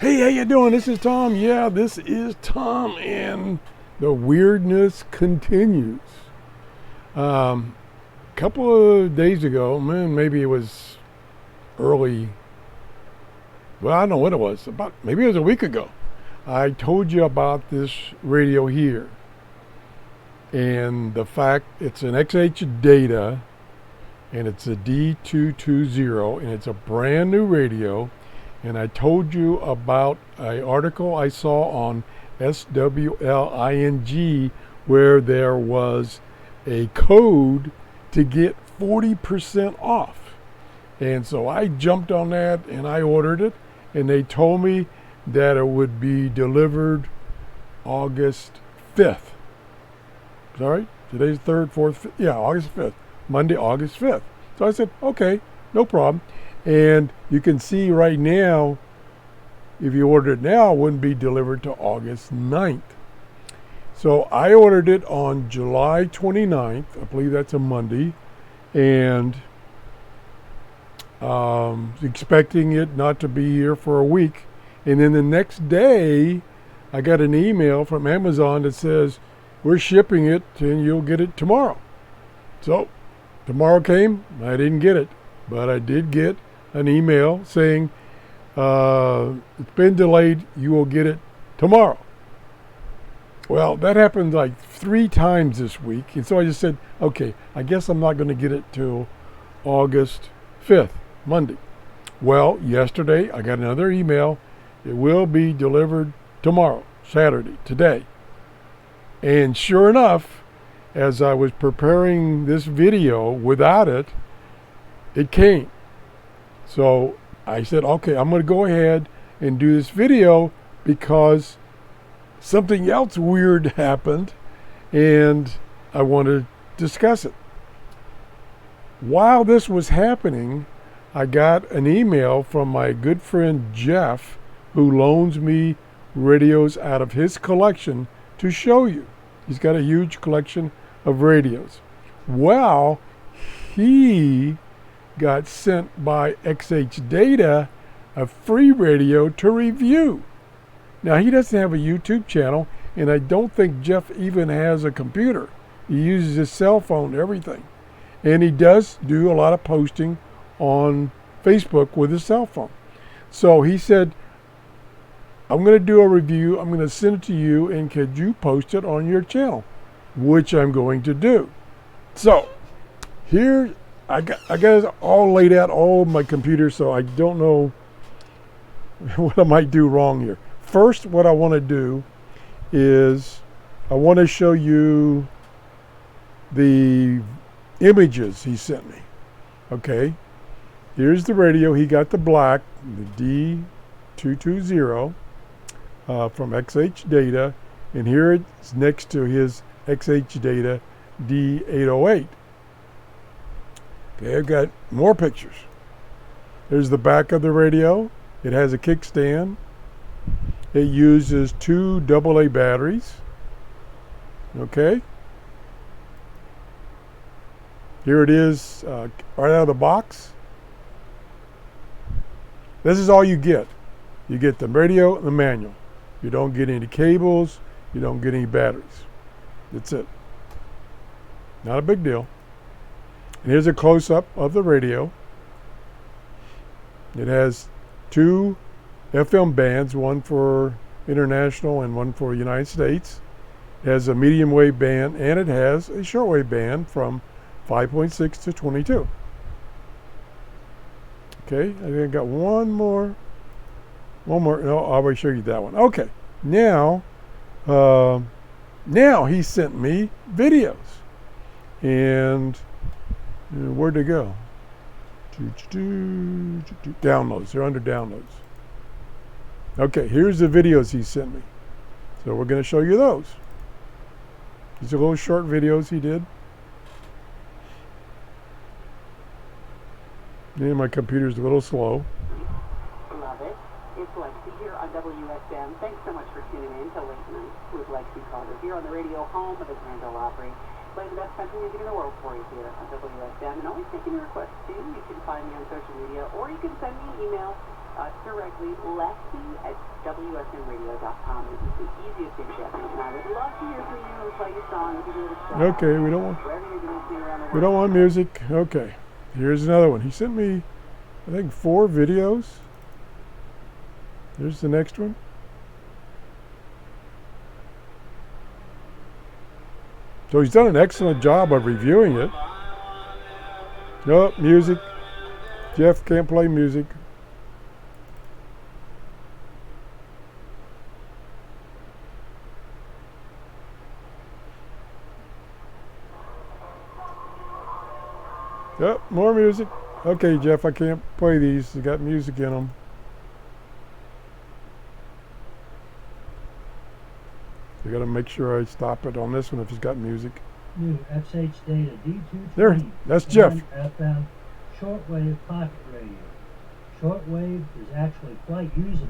Hey, how you doing? This is Tom. Yeah, this is Tom, and the weirdness continues. A couple of days ago, man, maybe it was early. Well, I don't know what it was. Maybe it was a week ago. I told you about this radio here, and the fact it's an XHDATA, and it's a D220, and it's a brand new radio. And I told you about an article I saw on SWLING where there was a code to get 40% off. And so I jumped on that and I ordered it, and they told me that it would be delivered August 5th. Sorry, today's 3rd, 4th, 5th. Yeah, August 5th. Monday, August 5th. So I said, okay, no problem. And you can see right now, if you ordered it now, it wouldn't be delivered to August 9th. So I ordered it on July 29th. I believe that's a Monday. And expecting it not to be here for a week. And then the next day, I got an email from Amazon that says, we're shipping it and you'll get it tomorrow. So tomorrow came, I didn't get it. But I did get an email saying, it's been delayed, you will get it tomorrow. Well, that happened like 3 times this week. And so I just said, okay, I guess I'm not going to get it till August 5th, Monday. Well, yesterday I got another email. It will be delivered tomorrow, Saturday, today. And sure enough, as I was preparing this video without it, it came. So I said, okay, I'm going to go ahead and do this video because something else weird happened and I want to discuss it. While this was happening, I got an email from my good friend Jeff, who loans me radios out of his collection to show you. He's got a huge collection of radios. Well, he got sent by XHDATA a free radio to review. Now, he doesn't have a YouTube channel, and I don't think Jeff even has a computer. He uses his cell phone, everything. And he does do a lot of posting on Facebook with his cell phone. So he said, I'm going to do a review. I'm going to send it to you, and could you post it on your channel? Which I'm going to do. So here, I got it all laid out, all my computer, so I don't know what I might do wrong here. First, what I want to do is I want to show you the images he sent me. Okay, here's the radio. He got the black, the D220 from XHDATA, and here it's next to his XHDATA D808. Okay, I've got more pictures. There's the back of the radio. It has a kickstand. It uses 2 AA batteries. Okay. Here it is, right out of the box. This is all you get. You get the radio and the manual. You don't get any cables. You don't get any batteries. That's it. Not a big deal. And here's a close-up of the radio. It has 2 FM bands, one for international and one for United States. It has a medium wave band, and it has a shortwave band from 5.6 to 22. Okay, I think I got one more. No, I'll already show you that one. Okay, now he sent me videos. And where'd they go? Downloads. They're under downloads. Okay, here's the videos he sent me. So we're going to show you those. These are little short videos he did. And my computer's a little slow. Love it. It's Lexi here on WSM. Thanks so much for tuning in to Late Night with Lexi Carter here on the radio home of the Grand Ole Opry. Playing the best country music in the world for you here on WSM. And always taking your requests too. You can find me on social media or you can send me an email us directly, lexi@WSNradio.com. This is the easiest thing to get me, and I would love to hear from you and play your song and give you a little shout. Okay, we don't want Wherever you're going to see around the world. we don't want music. Okay, here's another one. He sent me, I think, 4 videos. Here's the next one. So he's done an excellent job of reviewing it. Nope, music. Jeff can't play music. Yep, more music. Okay, Jeff, I can't play these. They got music in them. I gotta make sure I stop it on this one if it's got music. New XHDATA D220. There, that's Jeff. FM shortwave pocket radio. Shortwave is actually quite usable.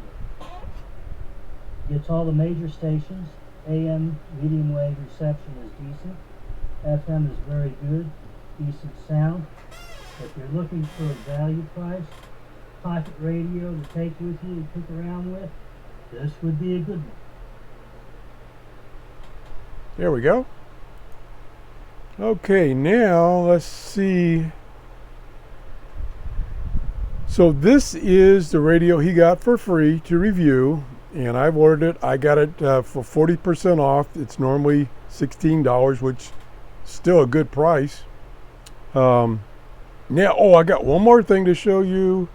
Gets all the major stations. AM medium wave reception is decent. FM is very good, decent sound. If you're looking for a value price, pocket radio to take with you and pick around with, this would be a good one. There we go. Okay, now let's see. So this is the radio he got for free to review, and I've ordered it. I got it for 40% off. It's normally $16, which is still a good price. Now, I got one more thing to show you,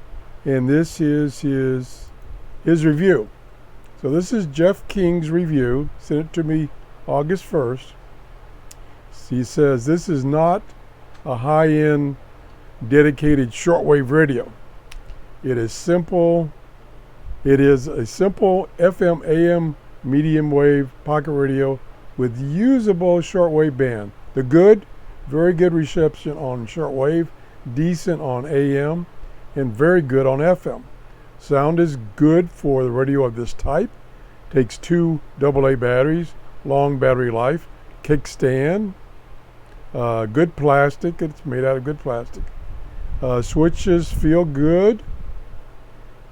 and this is his review. So this is Jeff King's review. Sent it to me August 1st. He says this is not a high-end dedicated shortwave radio. It is simple. It is a simple FM AM medium wave pocket radio with usable shortwave band. The good, very good reception on shortwave, decent on AM, and very good on FM. Sound is good for the radio of this type. Takes 2 AA batteries, long battery life, kickstand, good plastic. It's made out of good plastic. Switches feel good.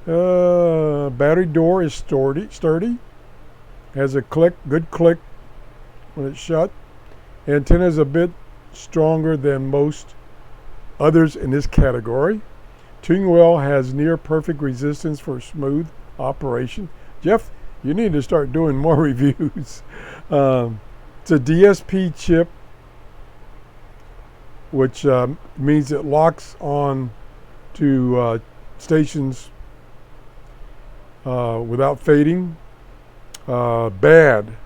Battery door is sturdy. Has a good click when it's shut. Antenna is a bit stronger than most others in this category. Tuning well has near perfect resistance for smooth operation. Jeff, you need to start doing more reviews. It's a DSP chip, which means it locks on to stations without fading. Bad.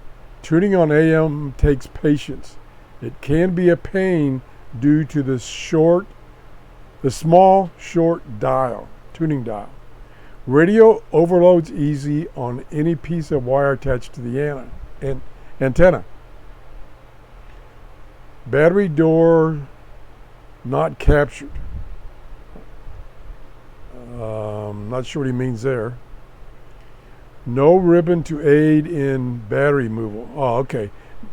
Tuning on AM takes patience. It can be a pain due to the small, short tuning dial. Radio overloads easy on any piece of wire attached to the antenna. Battery door not captured. Not sure what he means there. No ribbon to aid in battery removal. Oh, okay.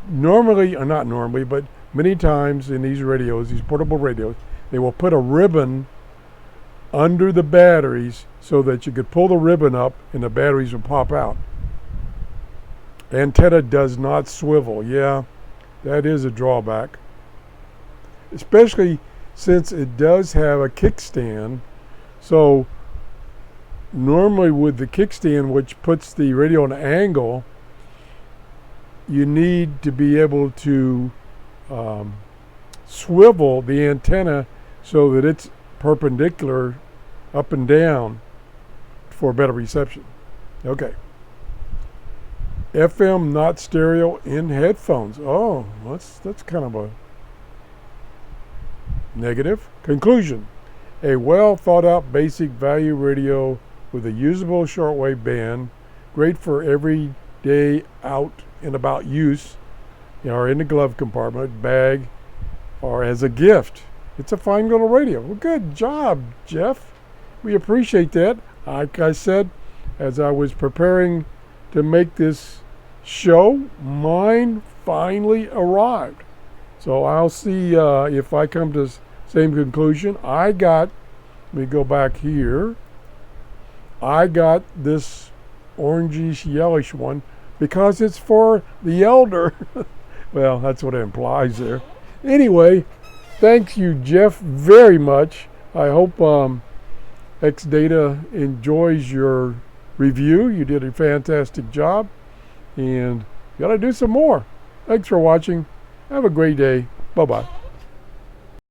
Normally, or not normally, but many times in these radios, these portable radios, they will put a ribbon under the batteries so that you could pull the ribbon up and the batteries will pop out. Antenna does not swivel. Yeah, that is a drawback. Especially since it does have a kickstand. So normally with the kickstand, which puts the radio on an angle, you need to be able to swivel the antenna so that it's perpendicular up and down for better reception. Okay. FM not stereo in headphones. Oh, that's kind of a negative. Conclusion. A well thought out basic value radio with a usable shortwave band, great for everyday out and about use, or in the glove compartment, bag, or as a gift. It's a fine little radio. Well, good job, Jeff. We appreciate that. Like I said, as I was preparing to make this show, mine finally arrived. So I'll see if I come to the same conclusion. Let me go back here. I got this orangish yellowish one because it's for the elder. Well, that's what it implies there. Anyway, thanks you, Jeff, very much. I hope XDATA enjoys your review. You did a fantastic job, and you got to do some more. Thanks for watching. Have a great day. Bye-bye.